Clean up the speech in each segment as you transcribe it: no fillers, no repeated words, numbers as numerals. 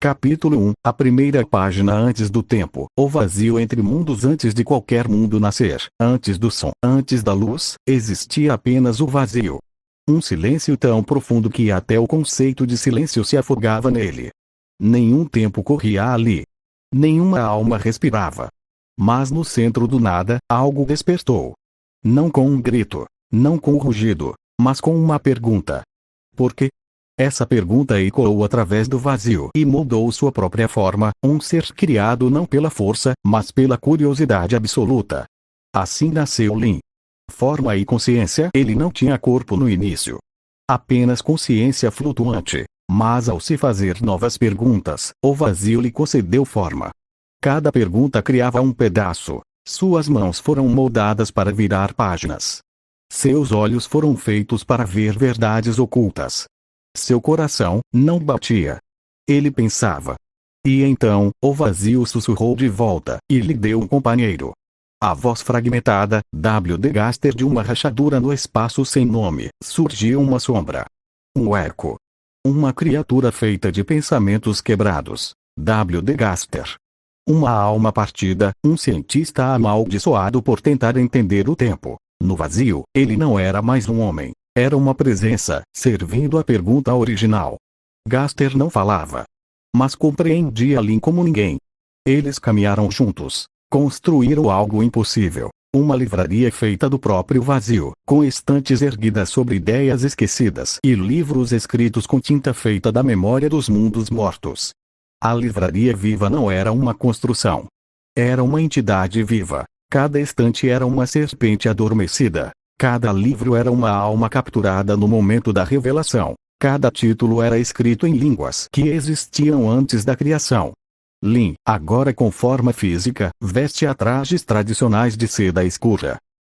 Capítulo 1. A primeira página antes do tempo. O vazio entre mundos. Antes de qualquer mundo nascer, antes do som, antes da luz, existia apenas o vazio. Um silêncio tão profundo que até o conceito de silêncio se afogava nele. Nenhum tempo corria ali. Nenhuma alma respirava. Mas no centro do nada, algo despertou. Não com um grito, não com um rugido, mas com uma pergunta. Por quê? Essa pergunta ecoou através do vazio e moldou sua própria forma, um ser criado não pela força, mas pela curiosidade absoluta. Assim nasceu Lin. Forma e consciência. Ele não tinha corpo no início. Apenas consciência flutuante. Mas ao se fazer novas perguntas, o vazio lhe concedeu forma. Cada pergunta criava um pedaço. Suas mãos foram moldadas para virar páginas. Seus olhos foram feitos para ver verdades ocultas. Seu coração não batia. Ele pensava. E então, o vazio sussurrou de volta, e lhe deu um companheiro. A voz fragmentada, W.D. Gaster. De uma rachadura no espaço sem nome, surgiu uma sombra. Um eco. Uma criatura feita de pensamentos quebrados. W.D. Gaster. Uma alma partida, um cientista amaldiçoado por tentar entender o tempo. No vazio, ele não era mais um homem. Era uma presença, servindo a pergunta original. Gaster não falava. Mas compreendia Lin como ninguém. Eles caminharam juntos. Construíram algo impossível. Uma livraria feita do próprio vazio, com estantes erguidas sobre ideias esquecidas e livros escritos com tinta feita da memória dos mundos mortos. A livraria viva não era uma construção. Era uma entidade viva. Cada estante era uma serpente adormecida. Cada livro era uma alma capturada no momento da revelação. Cada título era escrito em línguas que existiam antes da criação. Lin, agora com forma física, vestia trajes tradicionais de seda escura.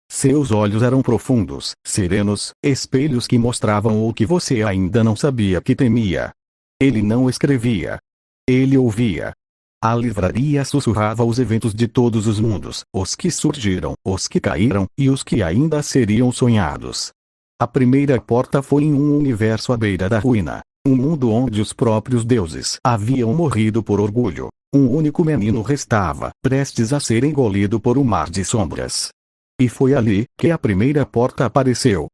Seus olhos eram profundos, serenos, espelhos que mostravam o que você ainda não sabia que temia. Ele não escrevia. Ele ouvia. A livraria sussurrava os eventos de todos os mundos, os que surgiram, os que caíram, e os que ainda seriam sonhados. A primeira porta foi em um universo à beira da ruína. Um mundo onde os próprios deuses haviam morrido por orgulho. Um único menino restava, prestes a ser engolido por um mar de sombras. E foi ali que a primeira porta apareceu.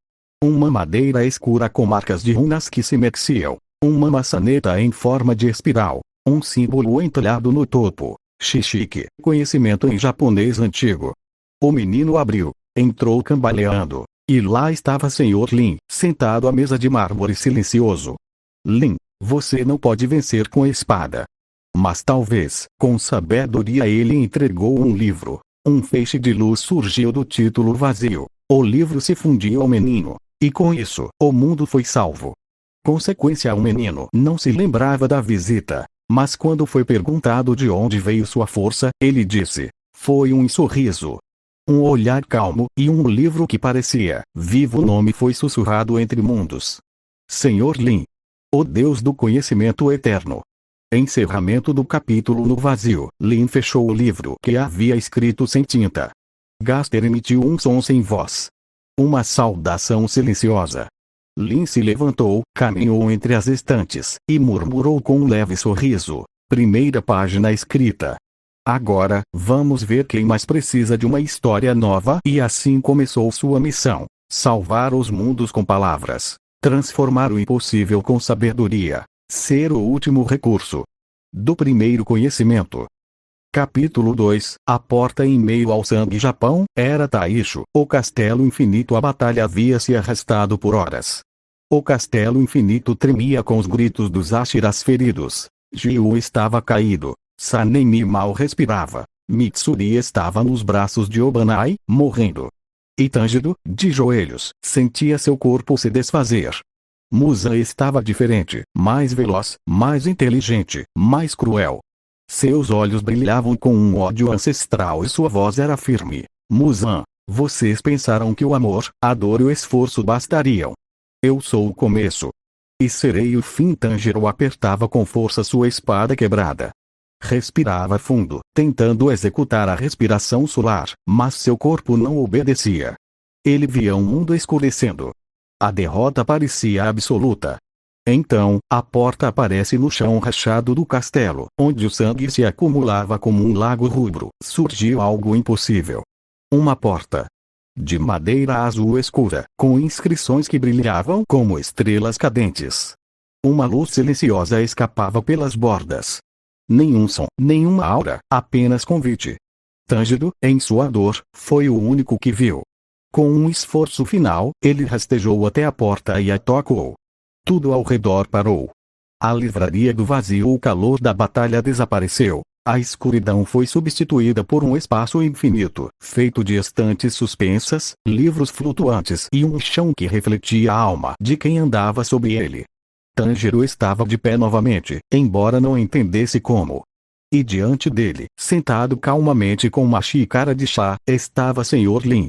Uma madeira escura com marcas de runas que se mexiam. Uma maçaneta em forma de espiral. Um símbolo entalhado no topo. Shishike, conhecimento em japonês antigo. O menino abriu. Entrou cambaleando. E lá estava Sr. Lin, sentado à mesa de mármore silencioso. Lin, você não pode vencer com a espada. Mas talvez, com sabedoria. Ele entregou um livro. Um feixe de luz surgiu do título vazio. O livro se fundiu ao menino. E com isso, o mundo foi salvo. Consequência: o menino não se lembrava da visita. Mas quando foi perguntado de onde veio sua força, ele disse: foi um sorriso. Um olhar calmo, e um livro que parecia vivo. O nome foi sussurrado entre mundos. Sr. Lin. O Deus do conhecimento eterno. Encerramento do capítulo. No vazio, Lin fechou o livro que havia escrito sem tinta. Gaster emitiu um som sem voz. Uma saudação silenciosa. Lin se levantou, caminhou entre as estantes, e murmurou com um leve sorriso. Primeira página escrita. Agora, vamos ver quem mais precisa de uma história nova. E assim começou sua missão. Salvar os mundos com palavras. Transformar o impossível com sabedoria. Ser o último recurso. Do primeiro conhecimento. Capítulo 2. A porta em meio ao sangue. Japão, era Taisho, o castelo infinito. A batalha havia se arrastado por horas. O castelo infinito tremia com os gritos dos Ashiras feridos. Jiu estava caído. Sanemi mal respirava. Mitsuri estava nos braços de Obanai, morrendo. E Tanjiro, de joelhos, sentia seu corpo se desfazer. Muzan estava diferente, mais veloz, mais inteligente, mais cruel. Seus olhos brilhavam com um ódio ancestral e sua voz era firme. Muzan, vocês pensaram que o amor, a dor e o esforço bastariam. Eu sou o começo. E serei o fim. Tanjiro apertava com força sua espada quebrada. Respirava fundo, tentando executar a respiração solar, mas seu corpo não obedecia. Ele via um mundo escurecendo. A derrota parecia absoluta. Então, a porta aparece no chão rachado do castelo, onde o sangue se acumulava como um lago rubro. Surgiu algo impossível. Uma porta de madeira azul escura, com inscrições que brilhavam como estrelas cadentes. Uma luz silenciosa escapava pelas bordas. Nenhum som, nenhuma aura, apenas convite. Tângido, em sua dor, foi o único que viu. Com um esforço final, ele rastejou até a porta e a tocou. Tudo ao redor parou. A livraria do vazio, o calor da batalha desapareceu. A escuridão foi substituída por um espaço infinito, feito de estantes suspensas, livros flutuantes e um chão que refletia a alma de quem andava sobre ele. Tanjiro estava de pé novamente, embora não entendesse como. E diante dele, sentado calmamente com uma xícara de chá, estava Sr. Lin.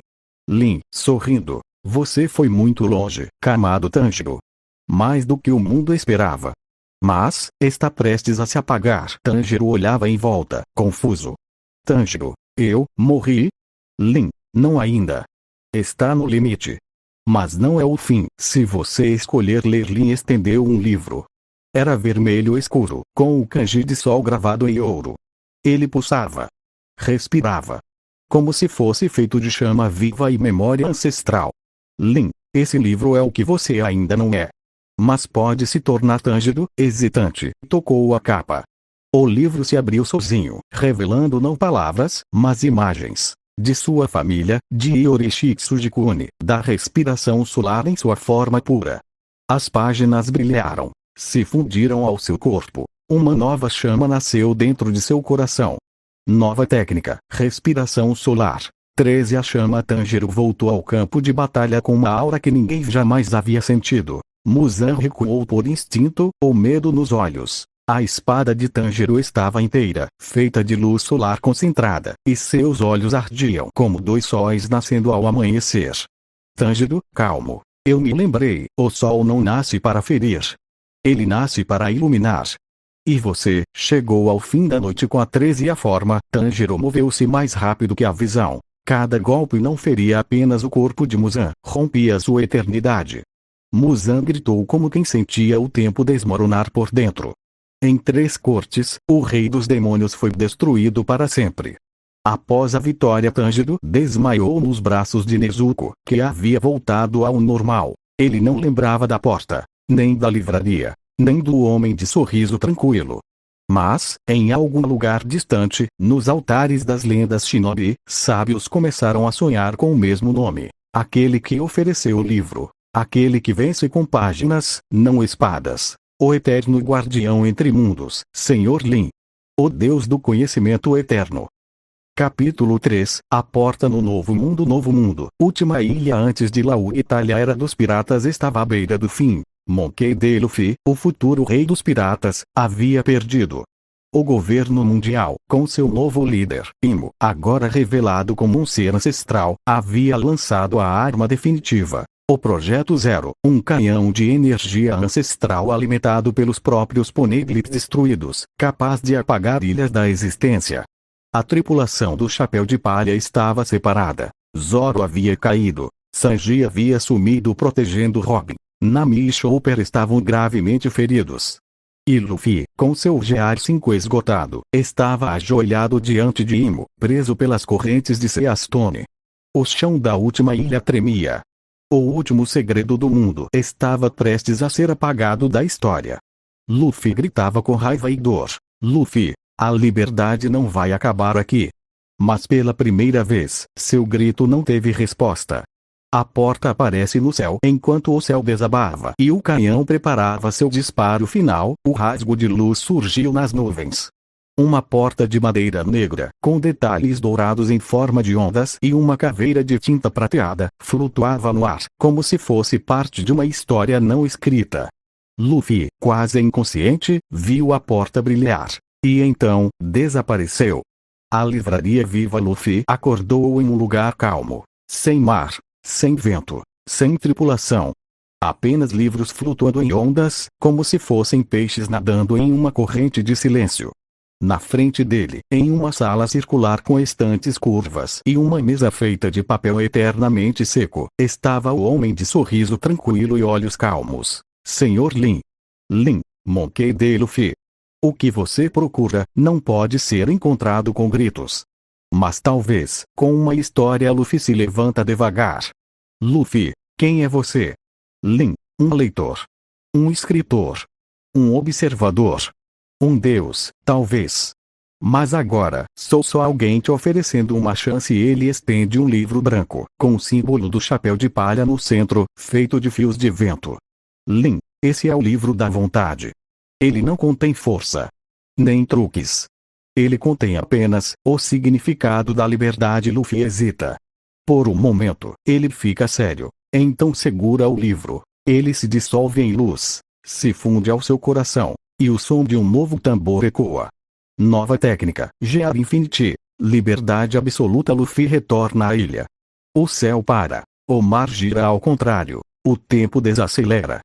Lin, sorrindo. Você foi muito longe, Kamado Tanjiro. Mais do que o mundo esperava. Mas, está prestes a se apagar. Tanjiro olhava em volta, confuso. Tanjiro, eu morri? Lin, não ainda. Está no limite. Mas não é o fim. Se você escolher ler. Lin estendeu um livro. Era vermelho escuro, com o kanji de sol gravado em ouro. Ele pulsava. Respirava. Como se fosse feito de chama viva e memória ancestral. Lin, esse livro é o que você ainda não é. Mas pode se tornar. Tângido, hesitante, tocou a capa. O livro se abriu sozinho, revelando não palavras, mas imagens. De sua família, de Iori Shitsujikune, da respiração solar em sua forma pura. As páginas brilharam, se fundiram ao seu corpo. Uma nova chama nasceu dentro de seu coração. Nova técnica, respiração solar. 13 A chama Tanjiro voltou ao campo de batalha com uma aura que ninguém jamais havia sentido. Muzan recuou por instinto, o medo nos olhos. A espada de Tanjiro estava inteira, feita de luz solar concentrada, e seus olhos ardiam como dois sóis nascendo ao amanhecer. Tanjiro, calmo. Eu me lembrei, o sol não nasce para ferir. Ele nasce para iluminar. E você, chegou ao fim da noite com a 13 A forma. Tanjiro moveu-se mais rápido que a visão. Cada golpe não feria apenas o corpo de Muzan, rompia sua eternidade. Muzan gritou como quem sentia o tempo desmoronar por dentro. Em 3 cortes, o rei dos demônios foi destruído para sempre. Após a vitória, Tanjiro desmaiou nos braços de Nezuko, que havia voltado ao normal. Ele não lembrava da porta, nem da livraria, nem do homem de sorriso tranquilo. Mas, em algum lugar distante, nos altares das lendas shinobi, sábios começaram a sonhar com o mesmo nome. Aquele que ofereceu o livro. Aquele que vence com páginas, não espadas. O eterno guardião entre mundos, Sr. Lin. O Deus do conhecimento eterno. Capítulo 3. A porta no novo mundo. Novo mundo. Última ilha antes de Laú. Itália. Era dos piratas estava à beira do fim. Monkey D. Luffy, o futuro rei dos piratas, havia perdido. O governo mundial, com seu novo líder, Imo, agora revelado como um ser ancestral, havia lançado a arma definitiva. O Projeto Zero, um canhão de energia ancestral alimentado pelos próprios poneglyphs destruídos, capaz de apagar ilhas da existência. A tripulação do Chapéu de Palha estava separada. Zoro havia caído. Sanji havia sumido protegendo Robin. Nami e Chopper estavam gravemente feridos. E Luffy, com seu GR5 esgotado, estava ajoelhado diante de Imo, preso pelas correntes de Seastone. O chão da última ilha tremia. O último segredo do mundo estava prestes a ser apagado da história. Luffy gritava com raiva e dor. Luffy, a liberdade não vai acabar aqui. Mas pela primeira vez, seu grito não teve resposta. A porta aparece no céu enquanto o céu desabava e o canhão preparava seu disparo final. O rasgo de luz surgiu nas nuvens. Uma porta de madeira negra, com detalhes dourados em forma de ondas e uma caveira de tinta prateada, flutuava no ar, como se fosse parte de uma história não escrita. Luffy, quase inconsciente, viu a porta brilhar. E então, desapareceu. A livraria viva. Luffy acordou em um lugar calmo. Sem mar, sem vento, sem tripulação. Apenas livros flutuando em ondas, como se fossem peixes nadando em uma corrente de silêncio. Na frente dele, em uma sala circular com estantes curvas e uma mesa feita de papel eternamente seco, estava o homem de sorriso tranquilo e olhos calmos, Sr. Lin. Lin, Monkey D. Luffy. O que você procura não pode ser encontrado com gritos. Mas talvez, com uma história. Luffy se levanta devagar. Luffy, quem é você? Lin, um leitor. Um escritor. Um observador. Um deus, talvez. Mas agora, sou só alguém te oferecendo uma chance. Ele estende um livro branco, com o símbolo do chapéu de palha no centro, feito de fios de vento. Lin, esse é o livro da vontade. Ele não contém força. Nem truques. Ele contém apenas o significado da liberdade. Luffy hesita. Por um momento, ele fica sério. Então segura o livro. Ele se dissolve em luz. Se funde ao seu coração. E o som de um novo tambor ecoa. Nova técnica, Gear Infinity. Liberdade absoluta. Luffy retorna à ilha. O céu para. O mar gira ao contrário. O tempo desacelera.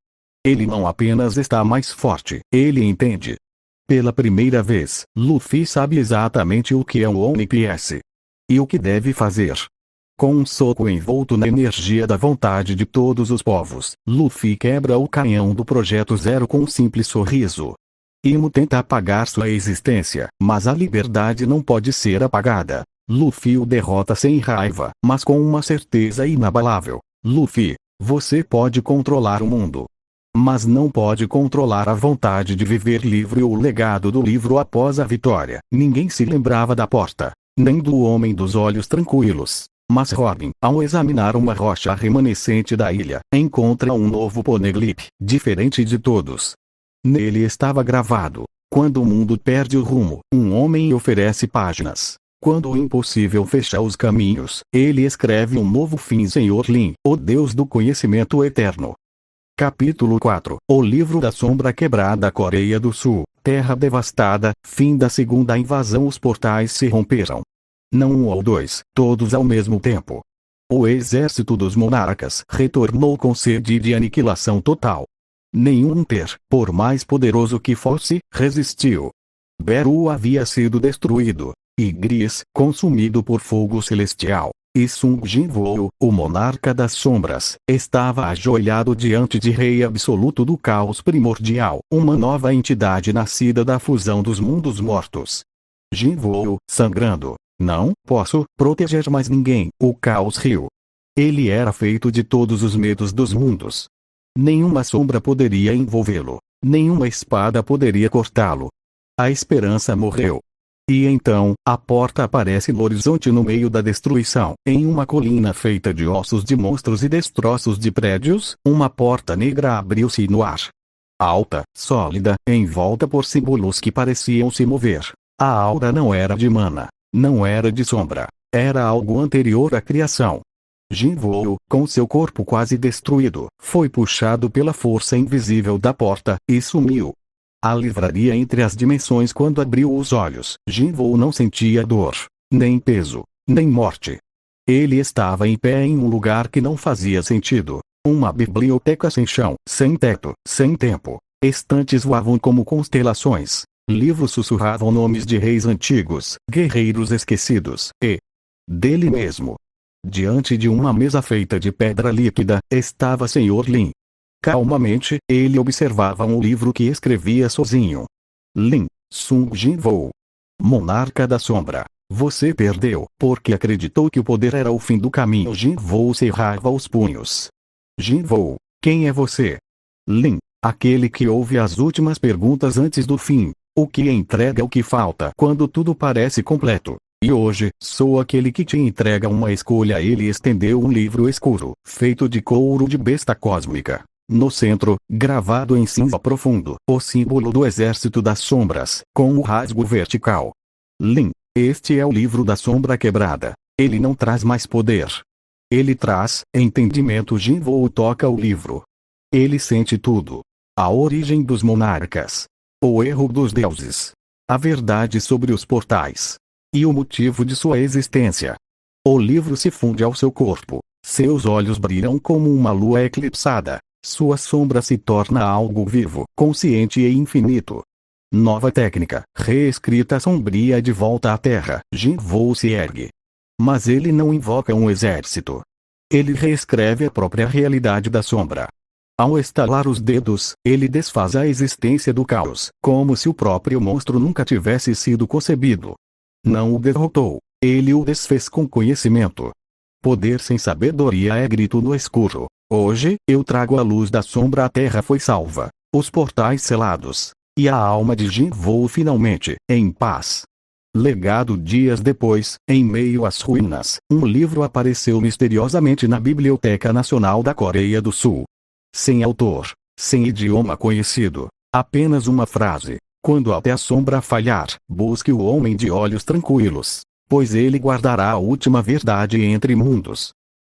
Ele não apenas está mais forte, ele entende. Pela primeira vez, Luffy sabe exatamente o que é um One Piece. E o que deve fazer. Com um soco envolto na energia da vontade de todos os povos, Luffy quebra o canhão do Projeto Zero com um simples sorriso. Imo tenta apagar sua existência, mas a liberdade não pode ser apagada. Luffy o derrota sem raiva, mas com uma certeza inabalável. Luffy, você pode controlar o mundo. Mas não pode controlar a vontade de viver livre. O legado do livro. Após a vitória, ninguém se lembrava da porta, nem do homem dos olhos tranquilos. Mas Robin, ao examinar uma rocha remanescente da ilha, encontra um novo poneglyph, diferente de todos. Nele estava gravado: quando o mundo perde o rumo, um homem oferece páginas. Quando o impossível fecha os caminhos, ele escreve um novo fim. Senhor Lin, o Deus do conhecimento eterno. Capítulo 4. O livro da sombra quebrada. Coreia do Sul, terra devastada, fim da segunda invasão. Os portais se romperam. Não um ou dois, todos ao mesmo tempo. O exército dos monarcas retornou com sede de aniquilação total. Nenhum ter, por mais poderoso que fosse, resistiu. Beru havia sido destruído. E Gris, consumido por fogo celestial. E Sung Jinwoo, o monarca das sombras, estava ajoelhado diante de Rei Absoluto do Caos Primordial, uma nova entidade nascida da fusão dos mundos mortos. Jinwoo, sangrando. Não posso proteger mais ninguém. O caos riu. Ele era feito de todos os medos dos mundos. Nenhuma sombra poderia envolvê-lo. Nenhuma espada poderia cortá-lo. A esperança morreu. E então, a porta aparece no horizonte no meio da destruição. Em uma colina feita de ossos de monstros e destroços de prédios, uma porta negra abriu-se no ar. Alta, sólida, envolta por símbolos que pareciam se mover. A aura não era de mana. Não era de sombra. Era algo anterior à criação. Jinwoo, com seu corpo quase destruído, foi puxado pela força invisível da porta, e sumiu. A livraria entre as dimensões. Quando abriu os olhos, Jinwoo não sentia dor, nem peso, nem morte. Ele estava em pé em um lugar que não fazia sentido. Uma biblioteca sem chão, sem teto, sem tempo. Estantes voavam como constelações. Livros sussurravam nomes de reis antigos, guerreiros esquecidos, e dele mesmo. Diante de uma mesa feita de pedra líquida, estava Senhor Lin. Calmamente, ele observava um livro que escrevia sozinho. Lin, Sung Jinwoo. Monarca da Sombra. Você perdeu, porque acreditou que o poder era o fim do caminho. Jinwoo cerrava os punhos. Jinwoo, quem é você? Lin, aquele que ouve as últimas perguntas antes do fim. O que entrega o que falta quando tudo parece completo. E hoje, sou aquele que te entrega uma escolha. Ele estendeu um livro escuro, feito de couro de besta cósmica. No centro, gravado em cinza profundo, o símbolo do exército das sombras, com o rasgo vertical. Lin, este é o livro da sombra quebrada. Ele não traz mais poder. Ele traz entendimento. Jinwoo toca o livro. Ele sente tudo. A origem dos monarcas. O erro dos deuses. A verdade sobre os portais. E o motivo de sua existência. O livro se funde ao seu corpo. Seus olhos brilham como uma lua eclipsada. Sua sombra se torna algo vivo, consciente e infinito. Nova técnica, reescrita sombria de volta à terra. Jinwoo se ergue. Mas ele não invoca um exército. Ele reescreve a própria realidade da sombra. Ao estalar os dedos, ele desfaz a existência do caos, como se o próprio monstro nunca tivesse sido concebido. Não o derrotou, ele o desfez com conhecimento. Poder sem sabedoria é grito no escuro. Hoje, eu trago a luz da sombra, a terra foi salva, os portais selados, e a alma de Jin voou finalmente, em paz. Legado. Dias depois, em meio às ruínas, um livro apareceu misteriosamente na Biblioteca Nacional da Coreia do Sul. Sem autor, sem idioma conhecido, apenas uma frase: quando até a sombra falhar, busque o homem de olhos tranquilos, pois ele guardará a última verdade entre mundos.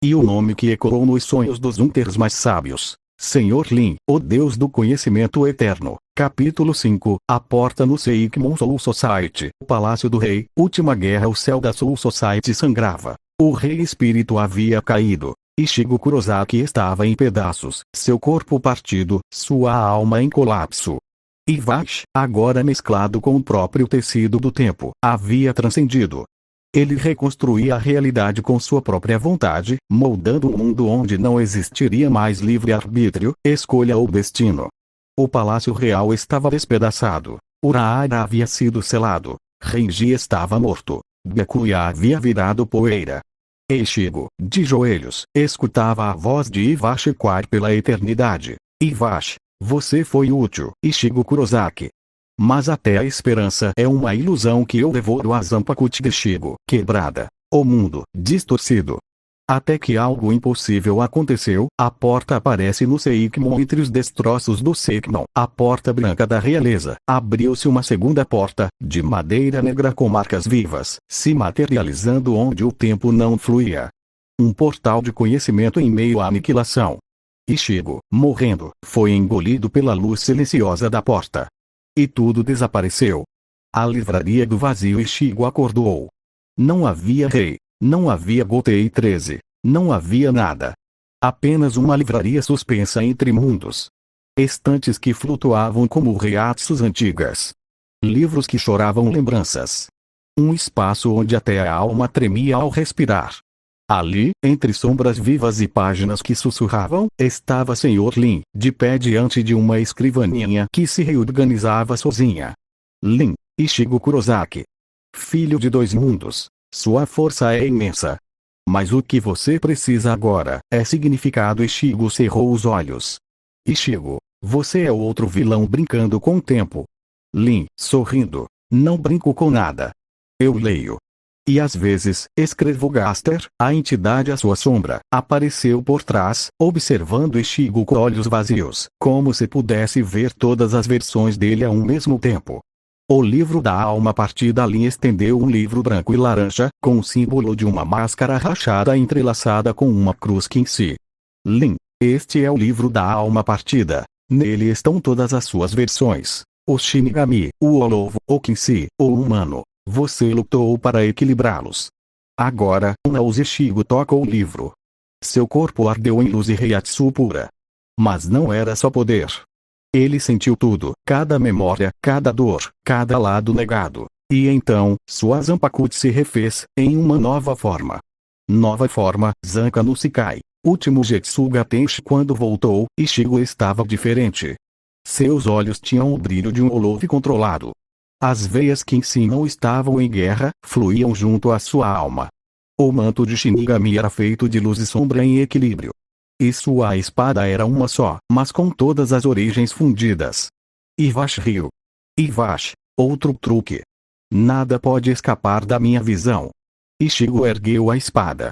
E o nome que ecoou nos sonhos dos Hunters mais sábios: Senhor Lin, o Deus do Conhecimento Eterno. Capítulo 5. A porta no Seikmon Soul Society. O Palácio do Rei. Última guerra. O céu da Soul Society sangrava. O Rei Espírito havia caído. Ichigo Kurosaki estava em pedaços, seu corpo partido, sua alma em colapso. Ivash, agora mesclado com o próprio tecido do tempo, havia transcendido. Ele reconstruía a realidade com sua própria vontade, moldando um mundo onde não existiria mais livre-arbítrio, escolha ou destino. O Palácio Real estava despedaçado. Urahara havia sido selado. Renji estava morto. Byakuya havia virado poeira. Ichigo, de joelhos, escutava a voz de Ivash ecoar pela eternidade. Ivash, você foi útil. Ichigo Kurosaki. Mas até a esperança é uma ilusão que eu devoro a Zanpakuti de Ichigo. Quebrada. O mundo, distorcido. Até que algo impossível aconteceu, a porta aparece no Seikmon entre os destroços do Seikmon. A porta branca da realeza. Abriu-se uma segunda porta, de madeira negra com marcas vivas, se materializando onde o tempo não fluía. Um portal de conhecimento em meio à aniquilação. Ichigo, morrendo, foi engolido pela luz silenciosa da porta. E tudo desapareceu. A livraria do vazio. Ichigo acordou. Não havia rei. Não havia Gotei 13. Não havia nada. Apenas uma livraria suspensa entre mundos. Estantes que flutuavam como riachos antigas. Livros que choravam lembranças. Um espaço onde até a alma tremia ao respirar. Ali, entre sombras vivas e páginas que sussurravam, estava Senhor Lin, de pé diante de uma escrivaninha que se reorganizava sozinha. Lin, Ichigo Kurosaki. Filho de dois mundos. Sua força é imensa. Mas o que você precisa agora é significado. Ichigo cerrou os olhos. Ichigo, você é outro vilão brincando com o tempo. Lin, sorrindo. Não brinco com nada. Eu leio. E às vezes, escrevo. Gaster, a entidade à sua sombra, apareceu por trás, observando Ichigo com olhos vazios, como se pudesse ver todas as versões dele a um mesmo tempo. O livro da alma partida. Lin estendeu um livro branco e laranja, com o símbolo de uma máscara rachada entrelaçada com uma cruz Quincy. Lin, este é o livro da alma partida. Nele estão todas as suas versões. O Shinigami, o Olovo, o Quincy, o humano. Você lutou para equilibrá-los. Agora, os. Ichigo toca o livro. Seu corpo ardeu em luz e reiatsu pura. Mas não era só poder. Ele sentiu tudo, cada memória, cada dor, cada lado negado. E então, sua Zanpakuti se refez, em uma nova forma. Nova forma, Zanka no Shikai. Último Jetsuga Tenshi. Quando voltou, Ichigo estava diferente. Seus olhos tinham o brilho de um Olovo controlado. As veias que não estavam em guerra, fluíam junto à sua alma. O manto de Shinigami era feito de luz e sombra em equilíbrio. E sua espada era uma só, mas com todas as origens fundidas. Ivash riu. Ivash, outro truque. Nada pode escapar da minha visão. Ichigo ergueu a espada.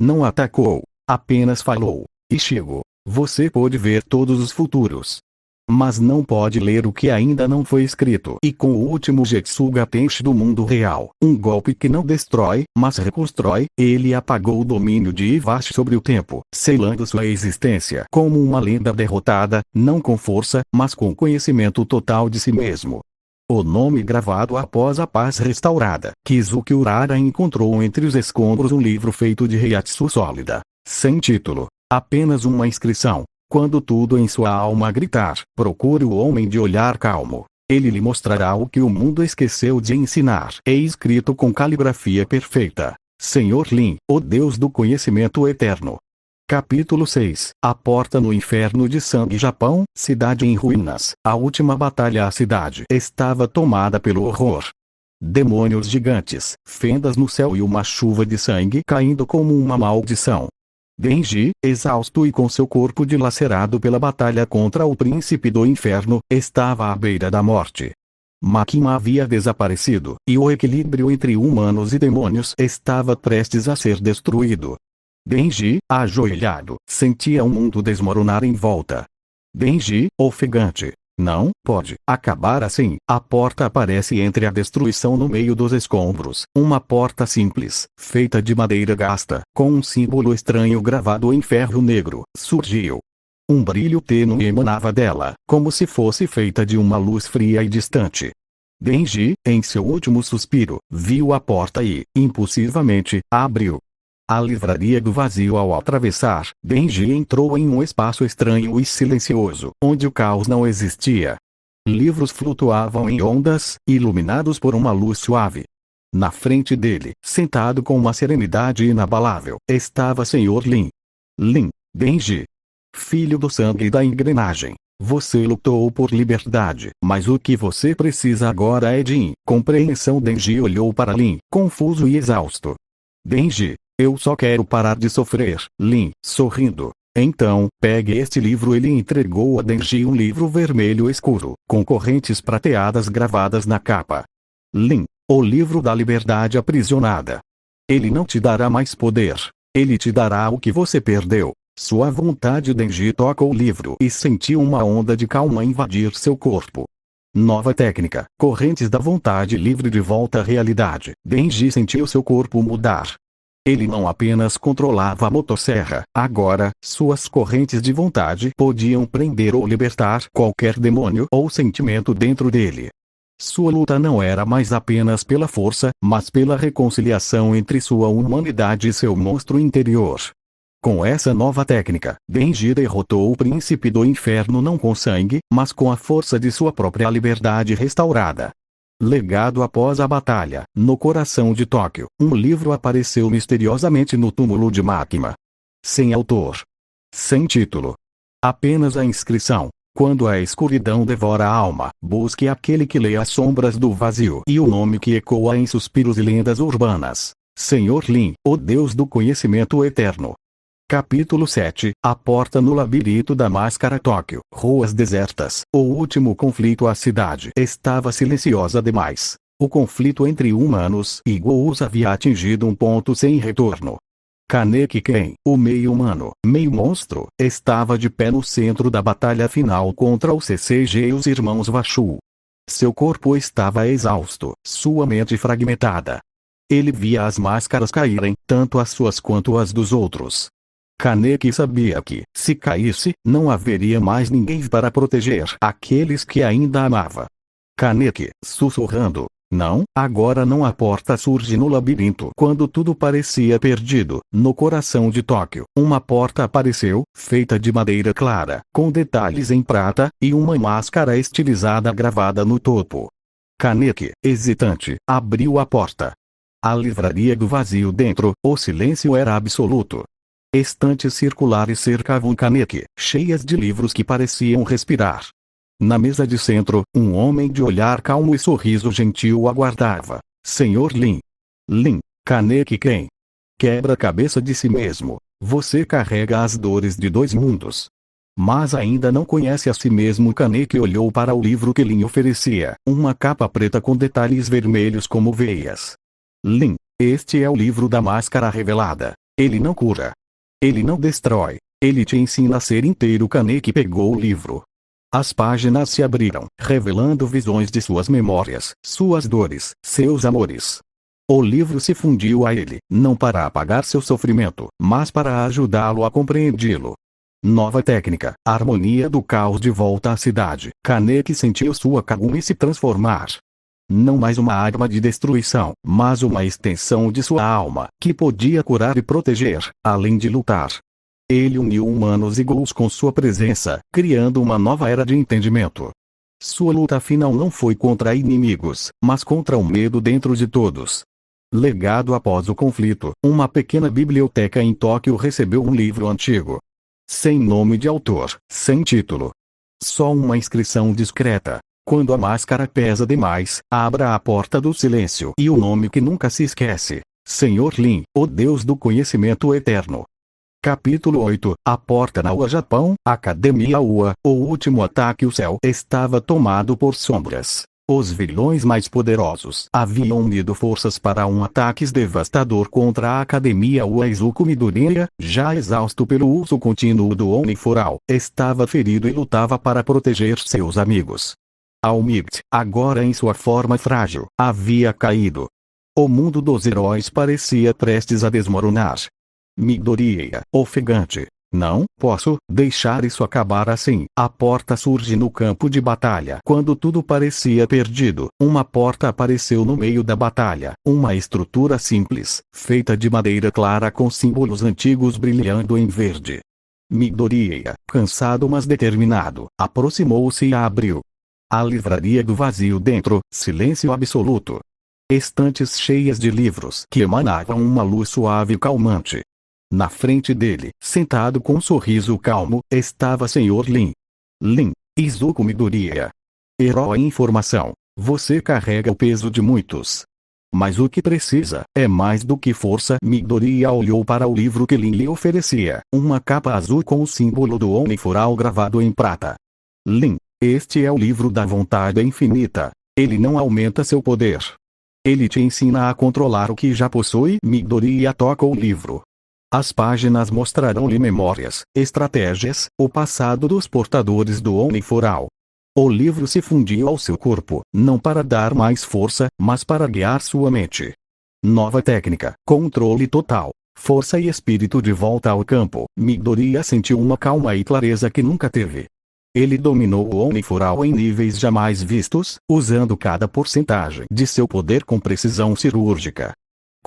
Não atacou, apenas falou. Ichigo, você pode ver todos os futuros. Mas não pode ler o que ainda não foi escrito. E com o último Jetsuga Tenshi do mundo real, um golpe que não destrói, mas reconstrói, ele apagou o domínio de Ivash sobre o tempo, selando sua existência como uma lenda derrotada, não com força, mas com conhecimento total de si mesmo. O nome gravado após a paz restaurada. Kizuki Urara encontrou entre os escombros um livro feito de reiatsu sólida, sem título, apenas uma inscrição. Quando tudo em sua alma gritar, procure o homem de olhar calmo. Ele lhe mostrará o que o mundo esqueceu de ensinar. É escrito com caligrafia perfeita. Senhor Lin, o Deus do Conhecimento Eterno. Capítulo 6. A Porta no Inferno de Sangue. Japão, cidade em ruínas. A última batalha. A cidade estava tomada pelo horror. Demônios gigantes, fendas no céu e uma chuva de sangue caindo como uma maldição. Denji, exausto e com seu corpo dilacerado pela batalha contra o príncipe do inferno, estava à beira da morte. Makima havia desaparecido, e o equilíbrio entre humanos e demônios estava prestes a ser destruído. Denji, ajoelhado, sentia o mundo desmoronar em volta. Denji, ofegante. Não pode acabar assim. A porta aparece entre a destruição no meio dos escombros. Uma porta simples, feita de madeira gasta, com um símbolo estranho gravado em ferro negro, surgiu. Um brilho tênue emanava dela, como se fosse feita de uma luz fria e distante. Denji, em seu último suspiro, viu a porta e, impulsivamente, a abriu. A livraria do vazio. Ao atravessar, Denji entrou em um espaço estranho e silencioso, onde o caos não existia. Livros flutuavam em ondas, iluminados por uma luz suave. Na frente dele, sentado com uma serenidade inabalável, estava Sr. Lin. Lin, Denji. Filho do sangue e da engrenagem. Você lutou por liberdade, mas o que você precisa agora é de compreensão. Denji olhou para Lin, confuso e exausto. Denji. Eu só quero parar de sofrer. Lin, sorrindo. Então, pegue este livro. Ele entregou a Denji um livro vermelho escuro, com correntes prateadas gravadas na capa. Lin, o livro da liberdade aprisionada. Ele não te dará mais poder. Ele te dará o que você perdeu. Sua vontade. Denji toca o livro e sentiu uma onda de calma invadir seu corpo. Nova técnica. Correntes da vontade livre de volta à realidade. Denji sentiu seu corpo mudar. Ele não apenas controlava a motosserra, agora, suas correntes de vontade podiam prender ou libertar qualquer demônio ou sentimento dentro dele. Sua luta não era mais apenas pela força, mas pela reconciliação entre sua humanidade e seu monstro interior. Com essa nova técnica, Denji derrotou o príncipe do inferno não com sangue, mas com a força de sua própria liberdade restaurada. Legado. Após a batalha, no coração de Tóquio, um livro apareceu misteriosamente no túmulo de Makima. Sem autor. Sem título. Apenas a inscrição. Quando a escuridão devora a alma, busque aquele que lê as sombras do vazio. E o nome que ecoa em suspiros e lendas urbanas. Sr. Lin, o Deus do conhecimento eterno. Capítulo 7. A porta no labirinto da máscara. Tóquio. Ruas desertas. O último conflito. A cidade estava silenciosa demais. O conflito entre humanos e ghouls havia atingido um ponto sem retorno. Kaneki Ken, o meio-humano, meio-monstro, estava de pé no centro da batalha final contra o CCG e os irmãos Washu. Seu corpo estava exausto, sua mente fragmentada. Ele via as máscaras caírem, tanto as suas quanto as dos outros. Kaneki sabia que, se caísse, não haveria mais ninguém para proteger aqueles que ainda amava. Kaneki, sussurrando. Não, agora não. A porta surge no labirinto. Quando tudo parecia perdido, no coração de Tóquio, uma porta apareceu, feita de madeira clara, com detalhes em prata, e uma máscara estilizada gravada no topo. Kaneki, hesitante, abriu a porta. A livraria do vazio. Dentro, o silêncio era absoluto. Estantes circulares cercavam Kaneki, cheias de livros que pareciam respirar. Na mesa de centro, um homem de olhar calmo e sorriso gentil aguardava. Sr. Lin. Lin, Kaneki Ken. Quebra-cabeça de si mesmo. Você carrega as dores de dois mundos. Mas ainda não conhece a si mesmo. Kaneki olhou para o livro que Lin oferecia, uma capa preta com detalhes vermelhos como veias. Lin, este é o livro da máscara revelada. Ele não cura. Ele não destrói. Ele te ensina a ser inteiro. Kaneki pegou o livro. As páginas se abriram, revelando visões de suas memórias, suas dores, seus amores. O livro se fundiu a ele, não para apagar seu sofrimento, mas para ajudá-lo a compreendê-lo. Nova técnica, harmonia do caos. De volta à cidade, Kaneki sentiu sua Kagumi se transformar. Não mais uma arma de destruição, mas uma extensão de sua alma, que podia curar e proteger, além de lutar. Ele uniu humanos e ghouls com sua presença, criando uma nova era de entendimento. Sua luta final não foi contra inimigos, mas contra o medo dentro de todos. Legado após o conflito, uma pequena biblioteca em Tóquio recebeu um livro antigo. Sem nome de autor, sem título. Só uma inscrição discreta. Quando a máscara pesa demais, abra a porta do silêncio e o nome que nunca se esquece. Senhor Lin, o Deus do conhecimento eterno. Capítulo 8. A porta na UA Japão, Academia UA, o último ataque. O céu estava tomado por sombras. Os vilões mais poderosos haviam unido forças para um ataque devastador contra a Academia UA. Izuku Midoriya, já exausto pelo uso contínuo do Oni Foral, estava ferido e lutava para proteger seus amigos. Almigt, agora em sua forma frágil, havia caído. O mundo dos heróis parecia prestes a desmoronar. Midoriya, ofegante. Não posso deixar isso acabar assim. A porta surge no campo de batalha. Quando tudo parecia perdido, uma porta apareceu no meio da batalha. Uma estrutura simples, feita de madeira clara com símbolos antigos brilhando em verde. Midoriya, cansado mas determinado, aproximou-se e a abriu. A livraria do vazio dentro, silêncio absoluto. Estantes cheias de livros que emanavam uma luz suave e calmante. Na frente dele, sentado com um sorriso calmo, estava Sr. Lin. Lin, Izuku Midoriya. Herói em formação, você carrega o peso de muitos. Mas o que precisa é mais do que força. Midoriya olhou para o livro que Lin lhe oferecia, uma capa azul com o símbolo do Oni Foral gravado em prata. Lin, este é o livro da vontade infinita. Ele não aumenta seu poder. Ele te ensina a controlar o que já possui. Midoriya toca o livro. As páginas mostrarão-lhe memórias, estratégias, o passado dos portadores do Oni Foral. O livro se fundiu ao seu corpo, não para dar mais força, mas para guiar sua mente. Nova técnica, controle total, força e espírito de volta ao campo. Midoriya sentiu uma calma e clareza que nunca teve. Ele dominou o Oni Foral em níveis jamais vistos, usando cada porcentagem de seu poder com precisão cirúrgica.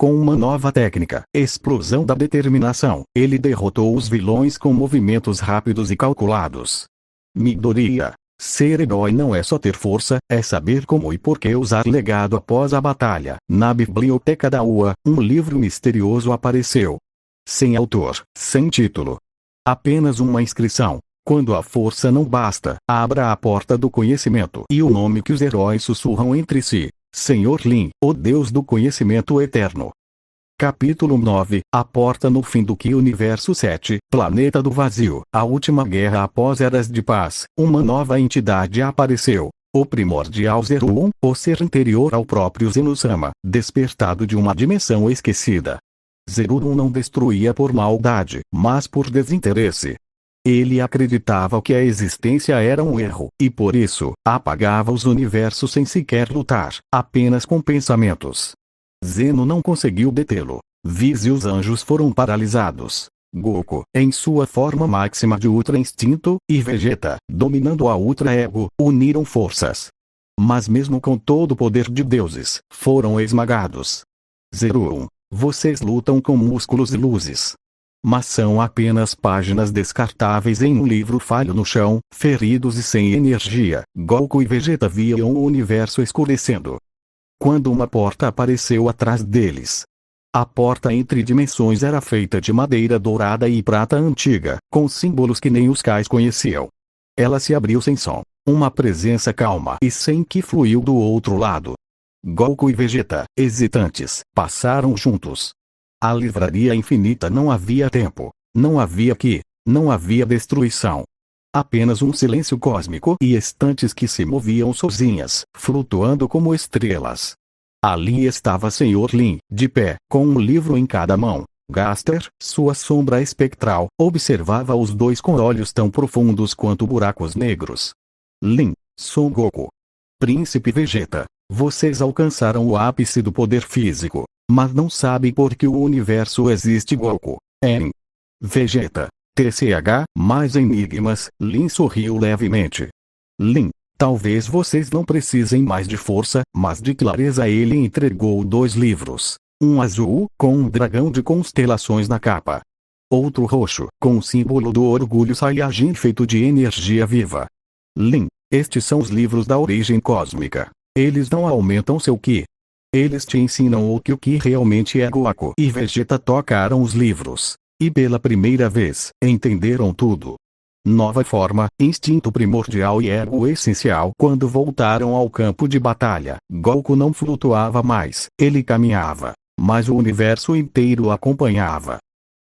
Com uma nova técnica, explosão da determinação, ele derrotou os vilões com movimentos rápidos e calculados. Midoriya, ser herói não é só ter força, é saber como e por que usar. Legado após a batalha. Na biblioteca da UA, um livro misterioso apareceu. Sem autor, sem título. Apenas uma inscrição. Quando a força não basta, abra a porta do conhecimento. E o nome que os heróis sussurram entre si. Senhor Lin, o Deus do conhecimento eterno. Capítulo 9. A porta no fim do que universo 7, planeta do vazio. A última guerra após eras de paz, uma nova entidade apareceu. O primordial Zero-1, o ser anterior ao próprio Zenusama, despertado de uma dimensão esquecida. Zero-1 não destruía por maldade, mas por desinteresse. Ele acreditava que a existência era um erro, e por isso, apagava os universos sem sequer lutar, apenas com pensamentos. Zeno não conseguiu detê-lo. Whis e os anjos foram paralisados. Goku, em sua forma máxima de Ultra Instinto, e Vegeta, dominando a Ultra Ego, uniram forças. Mas mesmo com todo o poder de deuses, foram esmagados. Zero-1, vocês lutam com músculos e luzes. Mas são apenas páginas descartáveis em um livro falho no chão, feridos e sem energia. Goku e Vegeta viam o universo escurecendo. Quando uma porta apareceu atrás deles. A porta entre dimensões era feita de madeira dourada e prata antiga, com símbolos que nem os cais conheciam. Ela se abriu sem som. Uma presença calma e sem que fluiu do outro lado. Goku e Vegeta, hesitantes, passaram juntos. A livraria infinita não havia tempo, não havia que, não havia destruição. Apenas um silêncio cósmico e estantes que se moviam sozinhas, flutuando como estrelas. Ali estava Sr. Lin, de pé, com um livro em cada mão. Gaster, sua sombra espectral, observava os dois com olhos tão profundos quanto buracos negros. Lin, Son Goku. Príncipe Vegeta, vocês alcançaram o ápice do poder físico, mas não sabem por que o universo existe. Goku, em Vegeta, TCH, mais enigmas. Lin sorriu levemente. Lin, talvez vocês não precisem mais de força, mas de clareza. Ele entregou 2 livros. Um azul, com um dragão de constelações na capa. Outro roxo, com o símbolo do orgulho Saiyajin feito de energia viva. Lin, estes são os livros da origem cósmica. Eles não aumentam seu Ki. Eles te ensinam o que realmente é Goku e Vegeta tocaram os livros. E pela primeira vez, entenderam tudo. Nova forma, instinto primordial e ego essencial. Quando voltaram ao campo de batalha, Goku não flutuava mais, ele caminhava. Mas o universo inteiro acompanhava.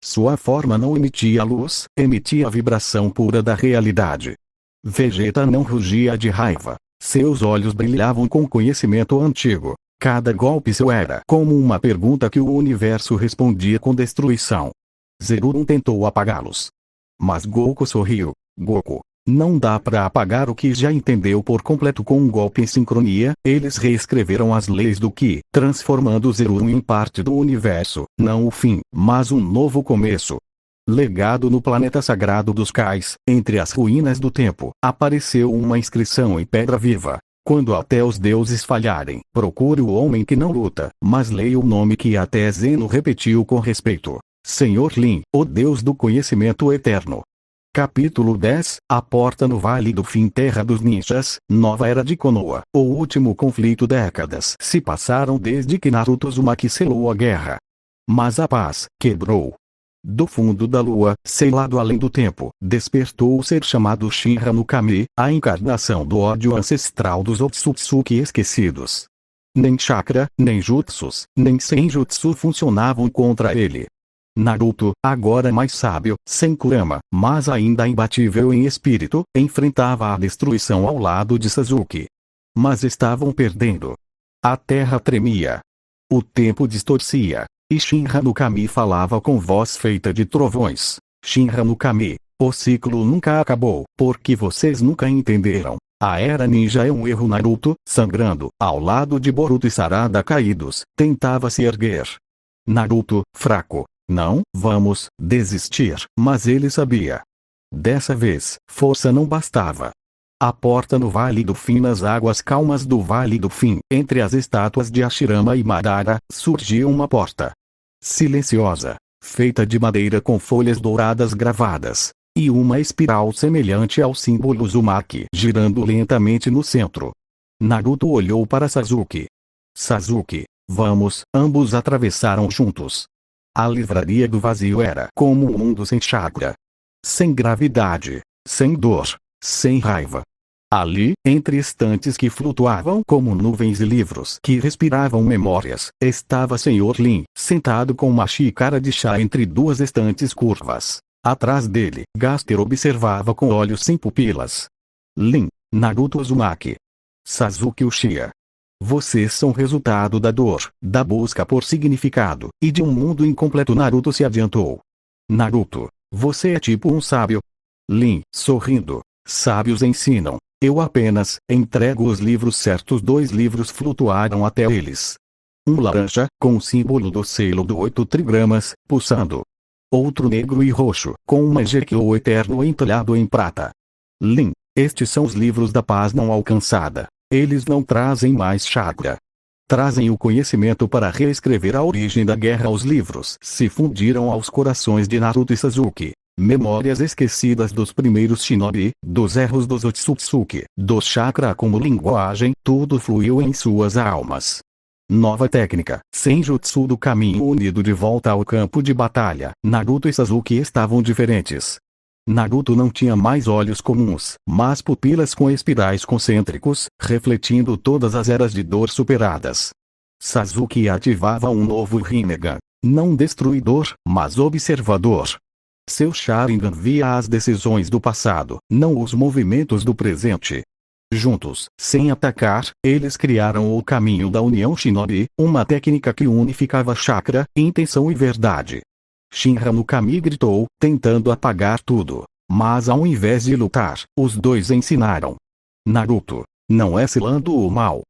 Sua forma não emitia luz, emitia a vibração pura da realidade. Vegeta não rugia de raiva. Seus olhos brilhavam com conhecimento antigo. Cada golpe seu era como uma pergunta que o universo respondia com destruição. Zerun tentou apagá-los. Mas Goku sorriu. Goku, não dá pra apagar o que já entendeu por completo. Com um golpe em sincronia, eles reescreveram as leis do Ki, transformando Zerun em parte do universo, não o fim, mas um novo começo. Legado no planeta sagrado dos Kais, entre as ruínas do tempo, apareceu uma inscrição em pedra viva. Quando até os deuses falharem, procure o homem que não luta, mas leia o nome que até Zeno repetiu com respeito. Senhor Lin, o Deus do conhecimento eterno. Capítulo 10, A Porta no Vale do Fim. Terra dos Ninjas, Nova Era de Konoha. O último conflito. Décadas se passaram desde que Naruto Uzumaki selou a guerra. Mas a paz quebrou. Do fundo da lua, selado além do tempo, despertou o ser chamado Shinra no Kami, a encarnação do ódio ancestral dos Otsutsuki esquecidos. Nem chakra, nem jutsus, nem senjutsu funcionavam contra ele. Naruto, agora mais sábio, sem Kurama, mas ainda imbatível em espírito, enfrentava a destruição ao lado de Sasuke. Mas estavam perdendo. A terra tremia. O tempo distorcia. E Shinra no Kami falava com voz feita de trovões. Shinra no Kami, o ciclo nunca acabou, porque vocês nunca entenderam. A era ninja é um erro. Naruto, sangrando, ao lado de Boruto e Sarada caídos, tentava se erguer. Naruto, fraco. Não, vamos desistir. Mas ele sabia. Dessa vez, força não bastava. A porta no Vale do Fim. Nas águas calmas do Vale do Fim, entre as estátuas de Hashirama e Madara, surgiu uma porta. Silenciosa, feita de madeira com folhas douradas gravadas, e uma espiral semelhante ao símbolo Uzumaki girando lentamente no centro. Naruto olhou para Sasuke. Sasuke, vamos. Ambos atravessaram juntos. A livraria do vazio era como um mundo sem chakra. Sem gravidade, sem dor, sem raiva. Ali, entre estantes que flutuavam como nuvens e livros que respiravam memórias, estava Senhor Lin, sentado com uma xícara de chá entre duas estantes curvas. Atrás dele, Gaster observava com olhos sem pupilas. Lin, Naruto Uzumaki, Sasuke Uchiha. Vocês são resultado da dor, da busca por significado, e de um mundo incompleto. Naruto se adiantou. Naruto, você é tipo um sábio? Lin, sorrindo. Sábios ensinam. Eu apenas entrego os livros certos. 2 livros flutuaram até eles. Um laranja, com o símbolo do selo do 8 trigramas, pulsando. Outro negro e roxo, com uma Gekiou eterno entalhado em prata. Lin, estes são os livros da paz não alcançada. Eles não trazem mais chakra. Trazem o conhecimento para reescrever a origem da guerra. Os livros se fundiram aos corações de Naruto e Sasuke. Memórias esquecidas dos primeiros shinobi, dos erros dos Otsutsuki, do chakra como linguagem, tudo fluiu em suas almas. Nova técnica, Senjutsu do caminho unido de volta ao campo de batalha. Naruto e Sasuke estavam diferentes. Naruto não tinha mais olhos comuns, mas pupilas com espirais concêntricos, refletindo todas as eras de dor superadas. Sasuke ativava um novo Rinnegan, não destruidor, mas observador. Seu Sharingan via as decisões do passado, não os movimentos do presente. Juntos, sem atacar, eles criaram o caminho da União Shinobi, uma técnica que unificava chakra, intenção e verdade. Shinra no Kami gritou, tentando apagar tudo. Mas ao invés de lutar, os dois ensinaram. Naruto, não é selando o mal.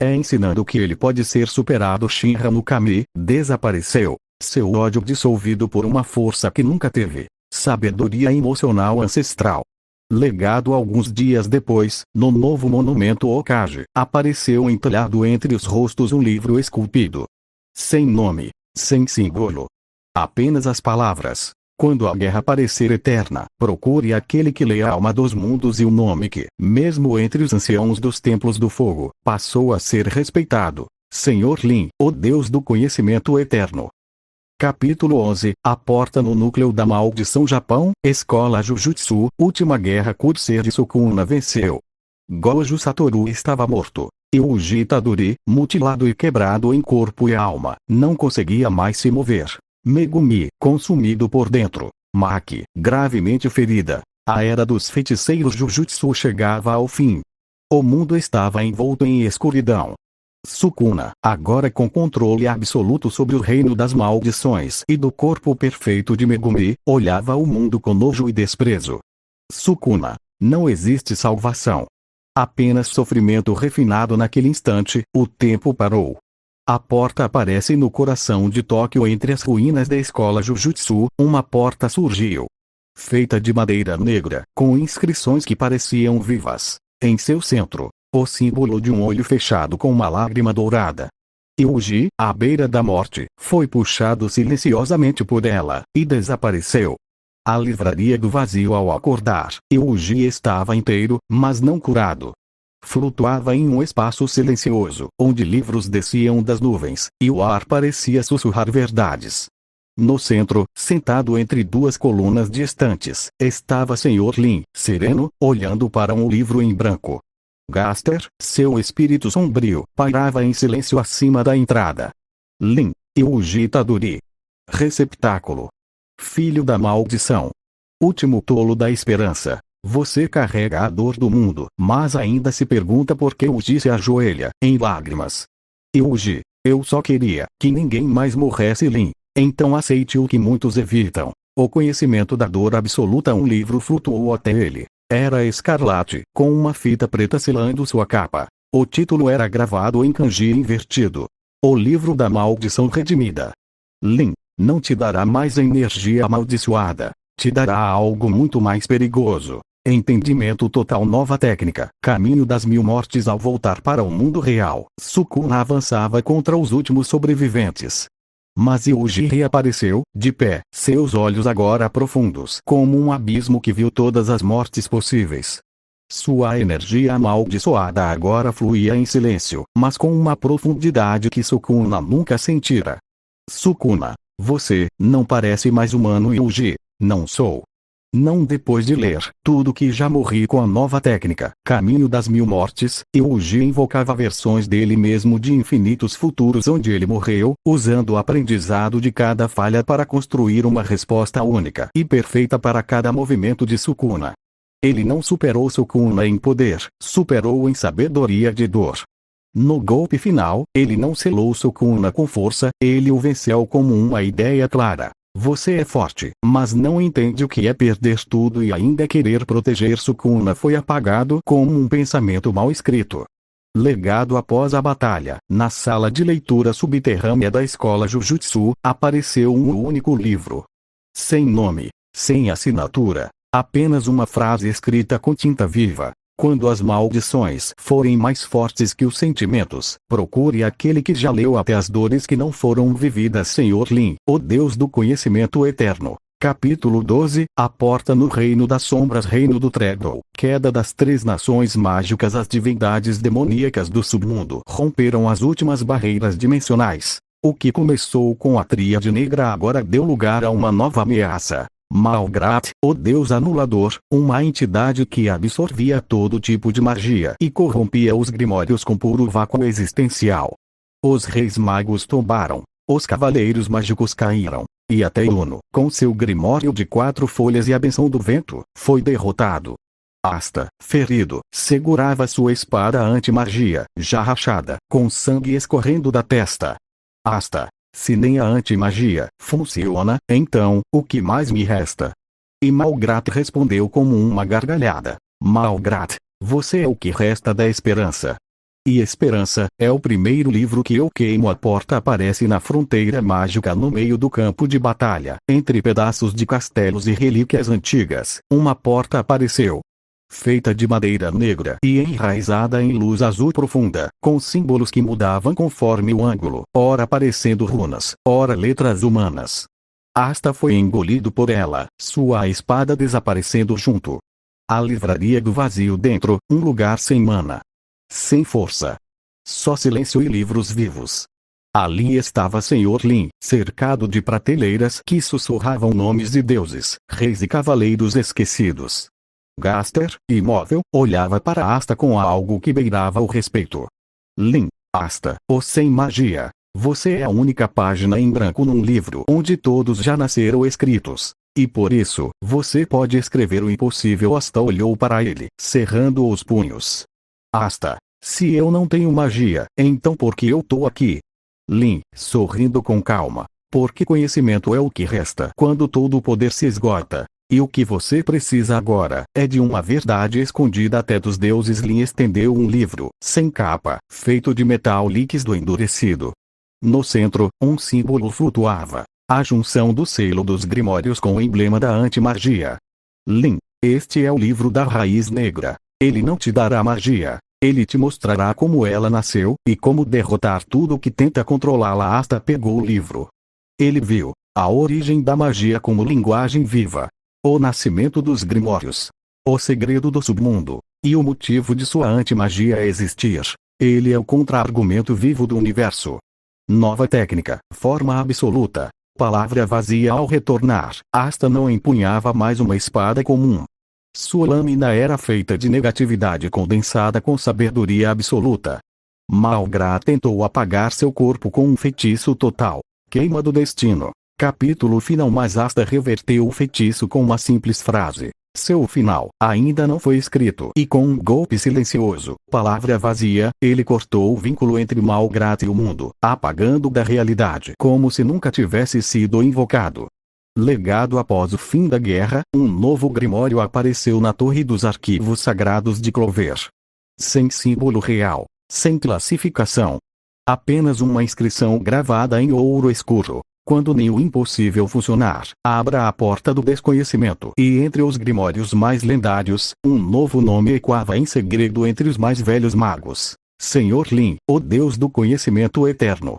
É ensinando que ele pode ser superado. Shinra no Kami desapareceu. Seu ódio dissolvido por uma força que nunca teve. Sabedoria emocional ancestral. Legado. Alguns dias depois, no novo monumento Hokage, apareceu entalhado entre os rostos um livro esculpido. Sem nome, sem símbolo. Apenas as palavras. Quando a guerra parecer eterna, procure aquele que lê a alma dos mundos. E o nome que, mesmo entre os anciãos dos templos do fogo, passou a ser respeitado. Senhor Lin, o Deus do conhecimento eterno. Capítulo 11. A porta no núcleo da maldição. Japão, Escola Jujutsu, última guerra. Kurseir Sukuna venceu. Gojo Satoru estava morto. E Uji Itadori, mutilado e quebrado em corpo e alma, não conseguia mais se mover. Megumi, consumido por dentro. Maki, gravemente ferida. A era dos feiticeiros Jujutsu chegava ao fim. O mundo estava envolto em escuridão. Sukuna, agora com controle absoluto sobre o reino das maldições e do corpo perfeito de Megumi, olhava o mundo com nojo e desprezo. Sukuna, não existe salvação. Apenas sofrimento refinado. Naquele instante, o tempo parou. A porta aparece no coração de Tóquio, entre as ruínas da escola Jujutsu. Uma porta surgiu. Feita de madeira negra, com inscrições que pareciam vivas. Em seu centro, o símbolo de um olho fechado com uma lágrima dourada. Yuji, à beira da morte, foi puxado silenciosamente por ela, e desapareceu. A livraria do vazio. Ao acordar, Yuji estava inteiro, mas não curado. Flutuava em um espaço silencioso, onde livros desciam das nuvens, e o ar parecia sussurrar verdades. No centro, sentado entre duas colunas distantes, estava Senhor Lin, sereno, olhando para um livro em branco. Gaster, seu espírito sombrio, pairava em silêncio acima da entrada. Lin, Yuji Itadori. Receptáculo. Filho da maldição. Último tolo da esperança. Você carrega a dor do mundo, mas ainda se pergunta por que Yuji se ajoelha, em lágrimas. Yuji, eu só queria que ninguém mais morresse. Lin, então aceite o que muitos evitam. O conhecimento da dor absoluta. Um livro flutuou até ele. Era escarlate, com uma fita preta selando sua capa. O título era gravado em kanji invertido. O livro da maldição redimida. Lin, não te dará mais energia amaldiçoada. Te dará algo muito mais perigoso. Entendimento total. Nova técnica. Caminho das 1000 mortes. Ao voltar para o mundo real, Sukuna avançava contra os últimos sobreviventes. Mas Yuji reapareceu, de pé, seus olhos agora profundos como um abismo que viu todas as mortes possíveis. Sua energia amaldiçoada agora fluía em silêncio, mas com uma profundidade que Sukuna nunca sentira. Sukuna, você não parece mais humano. Yuji, não sou. Não depois de ler tudo que já morri com a nova técnica, Caminho das 1000 mortes, Yuji invocava versões dele mesmo de infinitos futuros onde ele morreu, usando o aprendizado de cada falha para construir uma resposta única e perfeita para cada movimento de Sukuna. Ele não superou Sukuna em poder, superou em sabedoria de dor. No golpe final, ele não selou Sukuna com força, ele o venceu como uma ideia clara. Você é forte, mas não entende o que é perder tudo e ainda querer proteger. Sukuna foi apagado como um pensamento mal escrito. Legado. Após a batalha, na sala de leitura subterrânea da escola Jujutsu, apareceu um único livro. Sem nome, sem assinatura, apenas uma frase escrita com tinta viva. Quando as maldições forem mais fortes que os sentimentos, procure aquele que já leu até as dores que não foram vividas. Senhor Lin, o Deus do conhecimento eterno. Capítulo 12. A porta no reino das sombras. Reino do Treadle. Queda das 3 nações mágicas. As divindades demoníacas do submundo romperam as últimas barreiras dimensionais. O que começou com a Tríade Negra agora deu lugar a uma nova ameaça. Malgrat, o Deus anulador, uma entidade que absorvia todo tipo de magia e corrompia os grimórios com puro vácuo existencial. Os reis magos tombaram, os cavaleiros mágicos caíram, e até Uno, com seu grimório de 4 folhas e a benção do vento, foi derrotado. Asta, ferido, segurava sua espada anti-magia, já rachada, com sangue escorrendo da testa. Asta, se nem a anti-magia funciona, então, o que mais me resta? E Malgrat respondeu como uma gargalhada. Malgrat, você é o que resta da esperança. E Esperança é o primeiro livro que eu queimo. A porta aparece na fronteira mágica no meio do campo de batalha, entre pedaços de castelos e relíquias antigas. Uma porta apareceu. Feita de madeira negra e enraizada em luz azul profunda, com símbolos que mudavam conforme o ângulo, ora parecendo runas, ora letras humanas. Asta foi engolido por ela, sua espada desaparecendo junto. A livraria do vazio. Dentro, um lugar sem mana. Sem força. Só silêncio e livros vivos. Ali estava Sr. Lin, cercado de prateleiras que sussurravam nomes de deuses, reis e cavaleiros esquecidos. Gaster, imóvel, olhava para Asta com algo que beirava o respeito. Lin, Asta, o sem magia. Você é a única página em branco num livro onde todos já nasceram escritos. E por isso, você pode escrever o impossível. Asta olhou para ele, cerrando os punhos. Asta, se eu não tenho magia, então por que eu tô aqui? Lin, sorrindo com calma. Porque conhecimento é o que resta quando todo o poder se esgota. E o que você precisa agora é de uma verdade escondida até dos deuses. Lin estendeu um livro, sem capa, feito de metal líquido endurecido. No centro, um símbolo flutuava. A junção do selo dos grimórios com o emblema da anti-magia. Lin, este é o livro da raiz negra. Ele não te dará magia. Ele te mostrará como ela nasceu, e como derrotar tudo que tenta controlá-la. Asta pegou o livro. Ele viu a origem da magia como linguagem viva. O nascimento dos grimórios. O segredo do submundo. E o motivo de sua anti-magia existir. Ele é o contra-argumento vivo do universo. Nova técnica, forma absoluta. Palavra vazia. Ao retornar, Asta não empunhava mais uma espada comum. Sua lâmina era feita de negatividade condensada com sabedoria absoluta. Malgra tentou apagar seu corpo com um feitiço total. Queima do destino. Capítulo final. Mas Asta reverteu o feitiço com uma simples frase. Seu final ainda não foi escrito. E com um golpe silencioso, palavra vazia, ele cortou o vínculo entre Malgrat e o mundo, apagando da realidade como se nunca tivesse sido invocado. Legado. Após o fim da guerra, um novo grimório apareceu na torre dos arquivos sagrados de Clover. Sem símbolo real, sem classificação. Apenas uma inscrição gravada em ouro escuro. Quando nem o impossível funcionar, abra a porta do desconhecimento. E entre os grimórios mais lendários, um novo nome ecoava em segredo entre os mais velhos magos. Sr. Lin, o Deus do conhecimento eterno.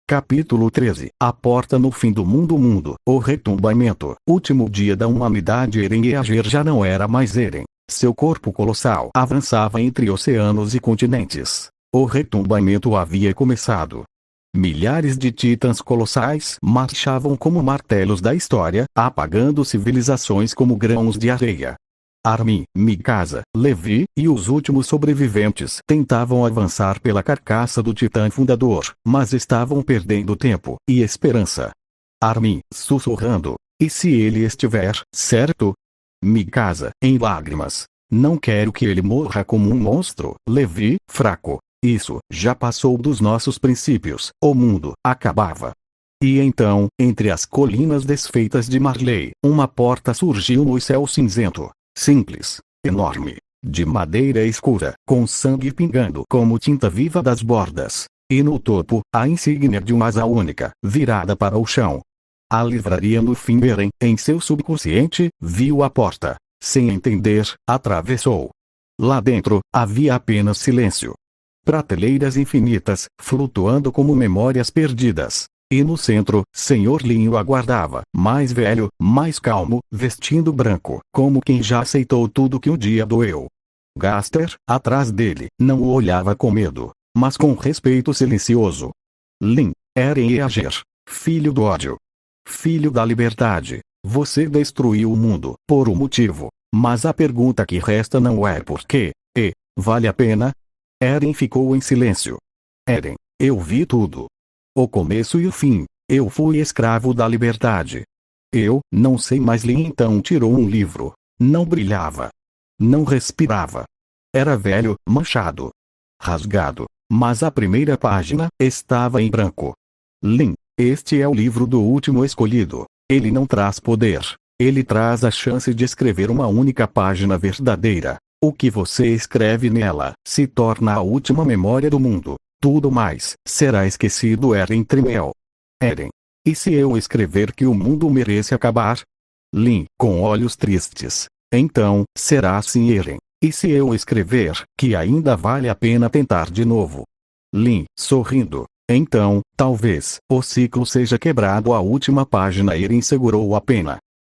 Capítulo 13. A porta no fim do mundo. O retumbamento. Último dia da humanidade. Eren Yeager já não era mais Eren. Seu corpo colossal avançava entre oceanos e continentes. O retumbamento havia começado. Milhares de titãs colossais marchavam como martelos da história, apagando civilizações como grãos de areia. Armin, Mikasa, Levi e os últimos sobreviventes tentavam avançar pela carcaça do titã fundador, mas estavam perdendo tempo e esperança. Armin, sussurrando: e se ele estiver certo? Mikasa, em lágrimas: não quero que ele morra como um monstro. Levi, fraco: isso já passou dos nossos princípios. O mundo acabava. E então, entre as colinas desfeitas de Marley, uma porta surgiu no céu cinzento. Simples, enorme, de madeira escura, com sangue pingando como tinta viva das bordas. E no topo, a insígnia de uma asa única, virada para o chão. A livraria no fim. Eren, em seu subconsciente, viu a porta. Sem entender, atravessou. Lá dentro, havia apenas silêncio. Prateleiras infinitas, flutuando como memórias perdidas. E no centro, Sr. Lin o aguardava, mais velho, mais calmo, vestindo branco, como quem já aceitou tudo que um dia doeu. Gaster, atrás dele, não o olhava com medo, mas com respeito silencioso. Lin, Eren Yeager, filho do ódio. Filho da liberdade. Você destruiu o mundo, por um motivo. Mas a pergunta que resta não é por quê, e, vale a pena? Eren ficou em silêncio. Eren, eu vi tudo. O começo e o fim. Eu fui escravo da liberdade. Eu não sei mais. Lin então tirou um livro. Não brilhava. Não respirava. Era velho, manchado. Rasgado. Mas a primeira página estava em branco. Lin, este é o livro do último escolhido. Ele não traz poder. Ele traz a chance de escrever uma única página verdadeira. O que você escreve nela se torna a última memória do mundo. Tudo mais será esquecido. Eren tremeu. Eren, e se eu escrever que o mundo merece acabar? Lin, com olhos tristes. Então, será assim. Eren, e se eu escrever que ainda vale a pena tentar de novo? Lin, sorrindo. Então, talvez, o ciclo seja quebrado. A última página. Eren segurou a pena.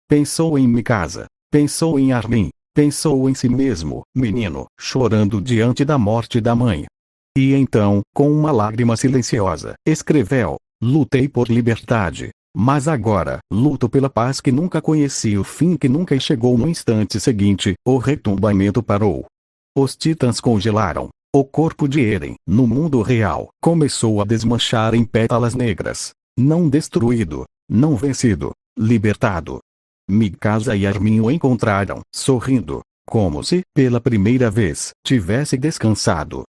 Pensou em Mikasa. Pensou em Armin. Pensou em si mesmo, menino, chorando diante da morte da mãe. E então, com uma lágrima silenciosa, escreveu: lutei por liberdade. Mas agora, luto pela paz que nunca conheci, o fim que nunca chegou. No instante seguinte, o retumbamento parou. Os titãs congelaram. O corpo de Eren, no mundo real, começou a desmanchar em pétalas negras. Não destruído, não vencido, libertado. Mikasa e Armin o encontraram, sorrindo, como se, pela primeira vez, tivesse descansado.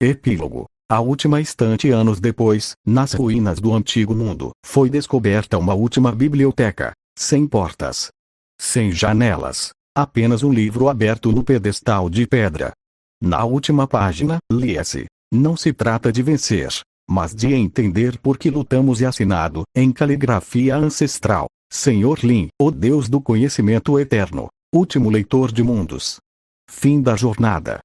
Epílogo. A última instante, anos depois, nas ruínas do antigo mundo, foi descoberta uma última biblioteca, sem portas, sem janelas, apenas um livro aberto no pedestal de pedra. Na última página, lia-se: não se trata de vencer, mas de entender por que lutamos, e assinado, em caligrafia ancestral: Senhor Lin, o Deus do conhecimento eterno, último leitor de mundos. Fim da jornada.